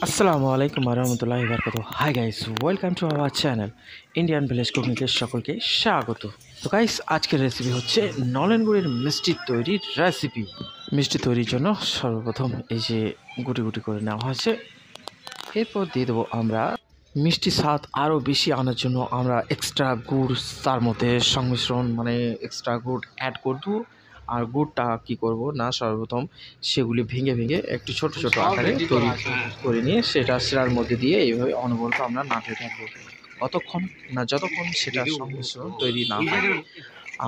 আসসালামু আলাইকুম রহমতুল্লাহি বারকাতু। Hi guys, welcome to our channel Indian village কুকিংকে সকলকে স্বাগত। তো গাইস, আজকের রেসিপি হচ্ছে নলেন গুড়ের মিষ্টি তৈরির রেসিপি। মিষ্টি তৈরির জন্য সর্বপ্রথম এই যে গুটি গুটি করে নেওয়া হয়েছে। এরপর দিয়ে দেবো আমরা মিষ্টি স্বাদ আরও বেশি আনার জন্য আমরা এক্সট্রা গুড় তার মধ্যে সংমিশ্রণ এক্সট্রা গুড় অ্যাড করব। আর গুড়টা কী করব না, সর্বপ্রথম সেগুলি ভেঙে ভেঙে একটু ছোট ছোট আকারে তৈরি করে নিয়ে সেটা শিরার মধ্যে দিয়ে এইভাবে অনবরত আমরা নাড়তে থাকবো কতক্ষণ না, যতক্ষণ সেটা সংমিশ্রণ তৈরি না হয়।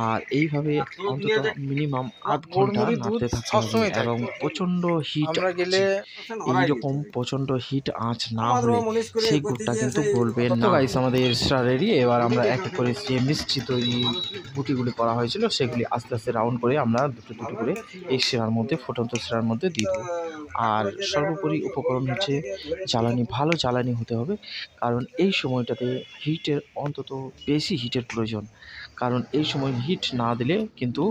আর এইভাবে অন্তত মিনিমাম আধ ঘন্টা নাড়তে থাকতে হবে এবং প্রচণ্ড হিট এইরকম প্রচণ্ড হিট আঁচ না হলে সেই গুড়টা কিন্তু গলবে না। গাইস, আমাদের সেটা রেডি। এবার আমরা এক এক করে যে মিষ্টি তৈরি গুটিগুলি করা হয়েছিল সেগুলি আস্তে আস্তে রাউন্ড করে আমরা দুটো দুটো করে এই শিরার মধ্যে, ফুটন্ত শিরার মধ্যে দিয়ে দেবো। আর সর্বোপরি উপকরণ হচ্ছে জ্বালানি, ভালো জ্বালানি হতে হবে, কারণ এই সময়টাতে হিটের অন্তত বেশি হিটের প্রয়োজন। কারণ এই সময় হিট না দিলে কিন্তু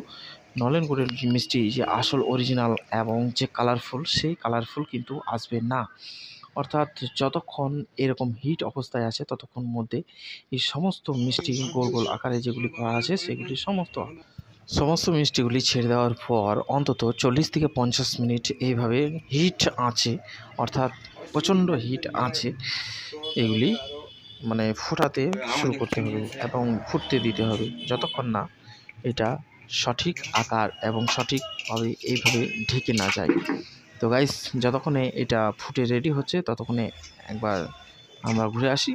নলেন গুড়ের মিষ্টি যে আসল অরিজিনাল এবং যে কালারফুল, সেই কালারফুল কিন্তু আসবে না। অর্থাৎ যতক্ষণ এরকম হিট অবস্থায় আছে ততক্ষণ মধ্যে এই সমস্ত মিষ্টি গোল গোল আকারে যেগুলি করা আছে সেগুলি সমস্ত মিষ্টিগুলি ছেড়ে দেওয়ার পর অন্তত 40 থেকে 50 মিনিট এইভাবে হিট আঁচে, অর্থাৎ প্রচণ্ড হিট আঁচে এগুলি ফোটাতে শুরু করতে হবে এবং ফুটতে দিতে হবে যতক্ষণ না এটা সঠিক আকার এবং সঠিকভাবে এইভাবে ঢেকে না যায়। তো গাইস, যতক্ষণে এটা ফুটে রেডি হচ্ছে ততক্ষণে একবার আমরা ঘুরে আসি।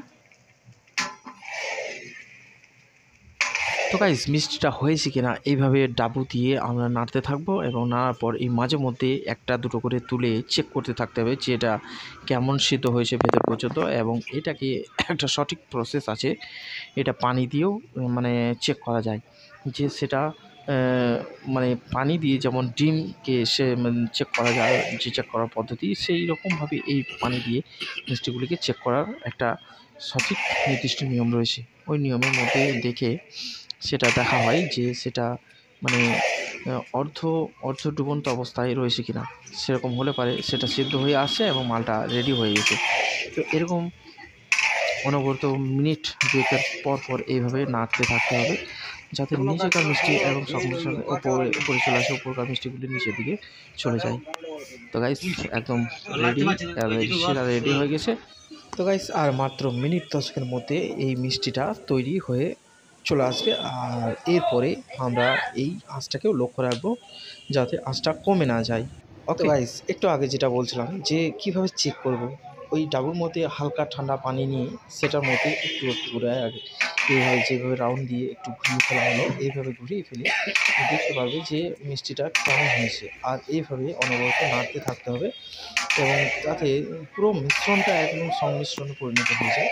তো গাইস, মিষ্টিটা হয়েছে কিনা এইভাবে ডাবু দিয়ে আমরা নাড়তে থাকবো এবং নাড়ার পর এই মাঝে মধ্যে একটা দুটো করে তুলে চেক করতে থাকতে হবে যে এটা কেমন সিদ্ধ হয়েছে ভেতর পর্যন্ত। এবং এটাকে একটা সঠিক প্রসেস আছে, এটা পানি দিয়েও চেক করা যায় যে সেটা পানি দিয়ে যেমন ডিমকে সে চেক করা যায়, যে চেক করার পদ্ধতি, সেই রকমভাবে এই পানি দিয়ে মিষ্টিগুলিকে চেক করার একটা সঠিক নির্দিষ্ট নিয়ম রয়েছে। ওই নিয়মের মধ্যে দেখে সেটা দেখা হয় যে সেটা মানে অর্ধ ডুবন্ত অবস্থায় রয়েছে কিনা। সেরকম হলে পারে সেটা সিদ্ধ হয়ে আসছে এবং মালটা রেডি হয়ে গেছে। তো এরকম অনবরত মিনিট দুয়েকের পর পর এইভাবে নাড়তে থাকতে হবে যাতে নিচেকার মিষ্টি এবং সংমিশ্রণের উপরে চলে আসে, উপরকার মিষ্টিগুলি নিচের দিকে চলে যায়। তো গাইস, একদম রেডি, সেটা রেডি হয়ে গেছে। তো গাইস, আর মাত্র মিনিট 10-এর মধ্যে এই মিষ্টিটা তৈরি হয়ে চলে আসবে। আর এরপরে আমরা এই আঁচটাকেও লক্ষ্য রাখবো যাতে আঁচটা কমে না যায়। ওকে গাইস, একটু আগে যেটা বলছিলাম যে কিভাবে চেক করব, ওই ডাবুর মধ্যে হালকা ঠান্ডা পানি নিয়ে সেটার মধ্যে একটু একটু করে আগে এইভাবে যেভাবে রাউন্ড দিয়ে একটু ঘুরিয়ে ফেলা হলো, এইভাবে ঘুরিয়ে ফেলে দেখতে পারবে যে মিষ্টিটা কেমন হয়েছে। আর এইভাবে অনবরত নাড়তে থাকতে হবে এবং যাতে পুরো মিশ্রণটা একদম সংমিশ্রণে পরিণত হয়ে যায়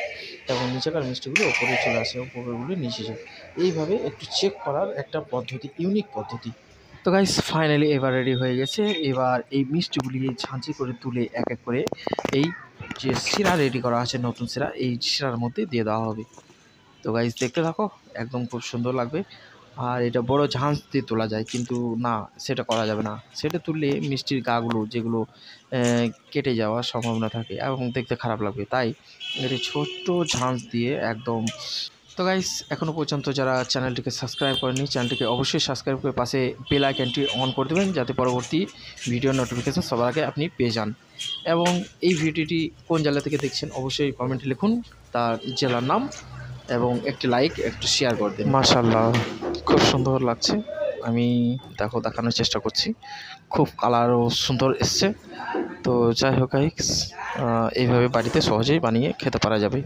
এবং নিচেকার মিষ্টিগুলো ওপরে চলে আসে, ওপরেরগুলো নিচে যায়। এইভাবে একটু চেক করার একটা পদ্ধতি, ইউনিক পদ্ধতি। তো গাইস, ফাইনালি এবার রেডি হয়ে গেছে। এবার এই মিষ্টিগুলি ঝাঁঝি করে তুলে এক এক করে এই যে শিরা রেডি করা আছে, নতুন শিরা, এই শিরার মধ্যে দিয়ে দেওয়া হবে। তো গাইস, দেখতে থাকো, একদম খুব সুন্দর লাগবে। আর এটা বড় ঝাঁঝ দিয়ে তোলা যায়, কিন্তু না, সেটা করা যাবে না। সেটা তুললে মিষ্টির গাগুলো যেগুলো কেটে যাওয়ার সম্ভাবনা থাকে এবং দেখতে খারাপ লাগবে, তাই এটা ছোট্ট ঝাঁঝ দিয়ে একদম। তো গাইস, এখনও পর্যন্ত যারা চ্যানেলটিকে সাবস্ক্রাইব করেনি, চ্যানেলটিকে অবশ্যই সাবস্ক্রাইব করে পাশে বেল আইকনটি অন করে দেবেন যাতে পরবর্তী ভিডিও নোটিফিকেশন সবার আগে আপনি পেয়ে যান। এবং এই ভিডিওটি কোন জেলা থেকে দেখছেন অবশ্যই কমেন্টে লিখুন তার জেলার নাম এবং একটি লাইক, একটু শেয়ার করে দিন। মাশাআল্লাহ, খুব সুন্দর লাগছে। আমি দেখানোর চেষ্টা করছি, খুব কালারও সুন্দর এসছে। তো যাই হোক গাইস, এইভাবে বাড়িতে সহজেই বানিয়ে খেতে পারা যাবে।